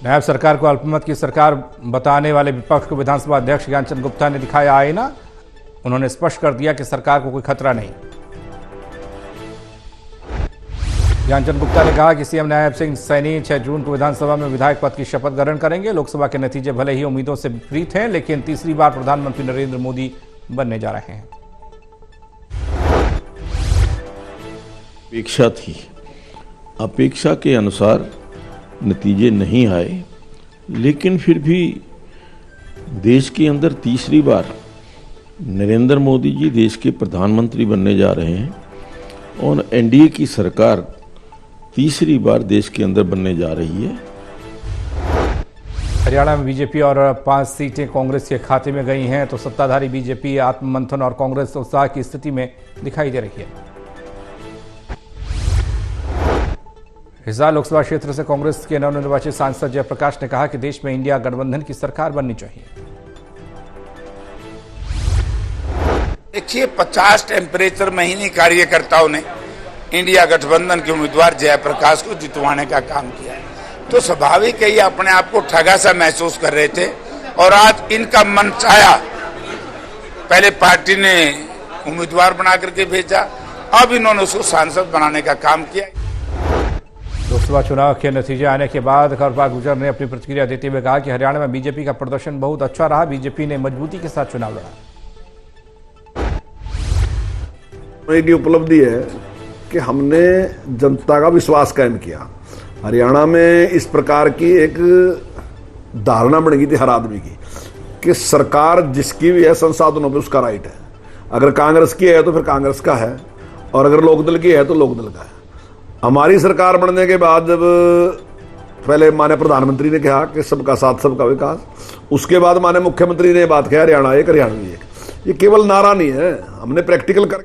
नायब सरकार को अल्पमत की सरकार बताने वाले विपक्ष को विधानसभा अध्यक्ष ज्ञानचंद गुप्ता ने दिखाया आईना। उन्होंने स्पष्ट कर दिया कि सरकार को कोई खतरा नहीं। ज्ञानचंद गुप्ता ने कहा कि सीएम नायब सिंह सैनी 6 जून को विधानसभा में विधायक पद की शपथ ग्रहण करेंगे। लोकसभा के नतीजे भले ही उम्मीदों से विपरीत हैं, लेकिन तीसरी बार प्रधानमंत्री नरेंद्र मोदी बनने जा रहे हैं। अपेक्षा थी, अपेक्षा के अनुसार नतीजे नहीं आए, लेकिन फिर भी देश के अंदर तीसरी बार नरेंद्र मोदी जी देश के प्रधानमंत्री बनने जा रहे हैं और एनडीए की सरकार तीसरी बार देश के अंदर बनने जा रही है। हरियाणा में बीजेपी और 5 सीटें कांग्रेस के खाते में गई हैं, तो सत्ताधारी बीजेपी आत्ममंथन और कांग्रेस उत्साह की स्थिति में दिखाई दे रही है। हिसार लोकसभा क्षेत्र से कांग्रेस के नवनिर्वाचित सांसद जयप्रकाश ने कहा कि देश में इंडिया गठबंधन की सरकार बननी चाहिए। देखिए, 50 टेम्परेचर महीने कार्यकर्ताओं ने इंडिया गठबंधन के उम्मीदवार जयप्रकाश को जितवाने का काम किया है, तो स्वाभाविक है ये अपने आप को ठगा सा महसूस कर रहे थे और आज इनका मन चाहा पहले पार्टी ने उम्मीदवार बना करके भेजा, अब इन्होंने उसको सांसद बनाने का काम किया। लोकसभा चुनाव के नतीजे आने के बाद करुणा गुर्जर ने अपनी प्रतिक्रिया देते हुए कहा कि हरियाणा में बीजेपी का प्रदर्शन बहुत अच्छा रहा। बीजेपी ने मजबूती के साथ चुनाव लड़ा। की उपलब्धि है कि हमने जनता का विश्वास कायम किया। हरियाणा में इस प्रकार की एक धारणा बन गई थी हर आदमी की कि सरकार जिसकी भी है संसाधनों पे उसका राइट है। अगर कांग्रेस की है तो फिर कांग्रेस का है, और अगर लोकदल की है तो लोकदल का है। हमारी सरकार बनने के बाद जब पहले माननीय प्रधानमंत्री ने कहा कि सबका साथ सबका विकास, उसके बाद माननीय मुख्यमंत्री ने बात कहा हरियाणा एक हरियाणवी एक। ये केवल नारा नहीं है, हमने प्रैक्टिकल कर।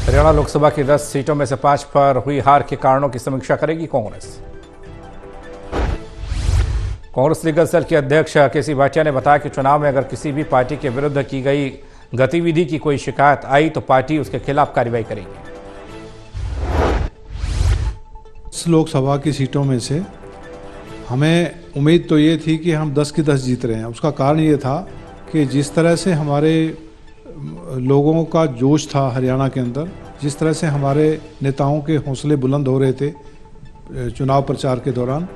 हरियाणा लोकसभा की 10 सीटों में से 5 पर हुई हार के कारणों की समीक्षा करेगी कांग्रेस। कांग्रेस लीगल सेल के अध्यक्ष केसी भाटिया ने बताया कि चुनाव में अगर किसी भी पार्टी के विरुद्ध की गई गतिविधि की कोई शिकायत आई तो पार्टी उसके खिलाफ कार्रवाई करेगी। लोकसभा की सीटों में से हमें उम्मीद तो ये थी कि हम 10 की 10 जीत रहे हैं। उसका कारण ये था कि जिस तरह से हमारे लोगों का जोश था हरियाणा के अंदर, जिस तरह से हमारे नेताओं के हौसले बुलंद हो रहे थे चुनाव प्रचार के दौरान,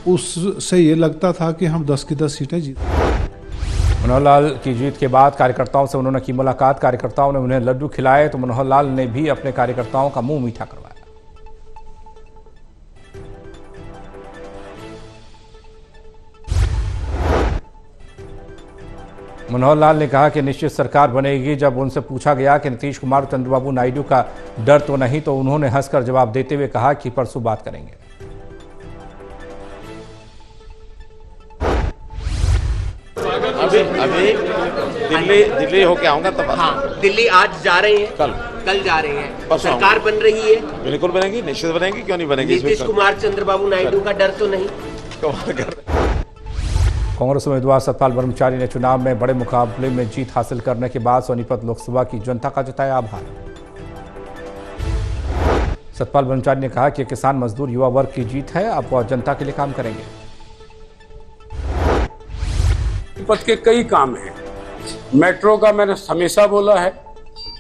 उससे ये लगता था कि हम 10 की 10 सीटें जीत। मनोहर लाल की जीत के बाद कार्यकर्ताओं से उन्होंने की मुलाकात। कार्यकर्ताओं ने उन्हें लड्डू खिलाए तो मनोहर लाल ने भी अपने कार्यकर्ताओं का मुंह मीठा करवाया। मनोहर लाल ने कहा कि निश्चित सरकार बनेगी। जब उनसे पूछा गया कि नीतीश कुमार चंद्रबाबू नायडू का डर तो नहीं, तो उन्होंने हंसकर जवाब देते हुए कहा कि परसों बात करेंगे। अभी दिल्ली होके आऊंगा तब। हाँ, दिल्ली आज जा रहे हैं, कल जा रहे हैं। सरकार बन रही है, बिल्कुल बनेगी, निश्चित बनेगी, क्यों नहीं बनेगी। नीतीश कुमार चंद्रबाबू नायडू का डर तो नहीं। कांग्रेस उम्मीदवार सतपाल ब्रह्मचारी ने चुनाव में बड़े मुकाबले में जीत हासिल करने के बाद सोनीपत लोकसभा की जनता का जताया आभार। सतपाल ब्रह्मचारी ने कहा कि किसान मजदूर युवा वर्ग की जीत है, अब वह जनता के लिए काम करेंगे। सोनीपत के कई काम हैं। मेट्रो का मैंने हमेशा बोला है,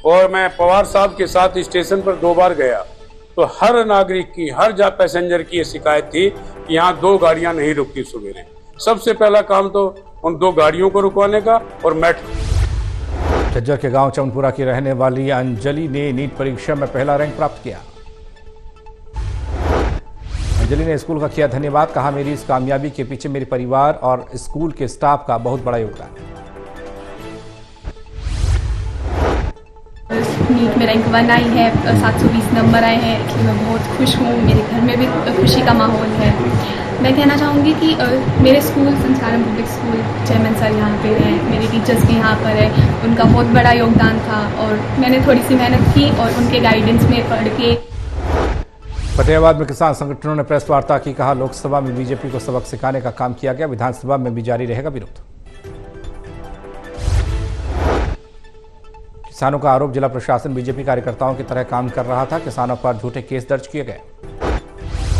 और मैं पवार साहब के साथ स्टेशन पर 2 बार गया तो हर नागरिक की, हर पैसेंजर की ये शिकायत थी कि यहाँ 2 गाड़ियां नहीं रुकती सवेरे। सबसे पहला काम तो उन 2 गाड़ियों को रुकवाने का और मेट्रो। झज्जर के गांव चौनपुरा की रहने वाली अंजलि ने नीट परीक्षा में पहला रैंक प्राप्त किया। अंजलि ने स्कूल का किया धन्यवाद। कहा, मेरी इस कामयाबी के पीछे मेरे परिवार और स्कूल के स्टाफ का बहुत बड़ा योगदान है। नीट में रैंक 1 आई है, 720 नंबर आए हैं, इसलिए मैं बहुत खुश हूँ। मेरे घर में भी खुशी का माहौल है। मैं कहना चाहूँगी कि मेरे school Sanskaram public school chairman sir यहाँ पे हैं, मेरे टीचर्स भी यहाँ पर हैं, उनका बहुत बड़ा योगदान था और मैंने थोड़ी सी मेहनत की और उनके गाइडेंस में पढ़ के। फतेहाबाद में किसान संगठनों ने प्रेस वार्ता की। कहा, लोकसभा में बीजेपी को सबक सिखाने का काम किया गया, विधानसभा में भी जारी रहेगा विरोध। किसानों का आरोप, जिला प्रशासन बीजेपी कार्यकर्ताओं की तरह काम कर रहा था। किसानों पर झूठे केस दर्ज किए गए।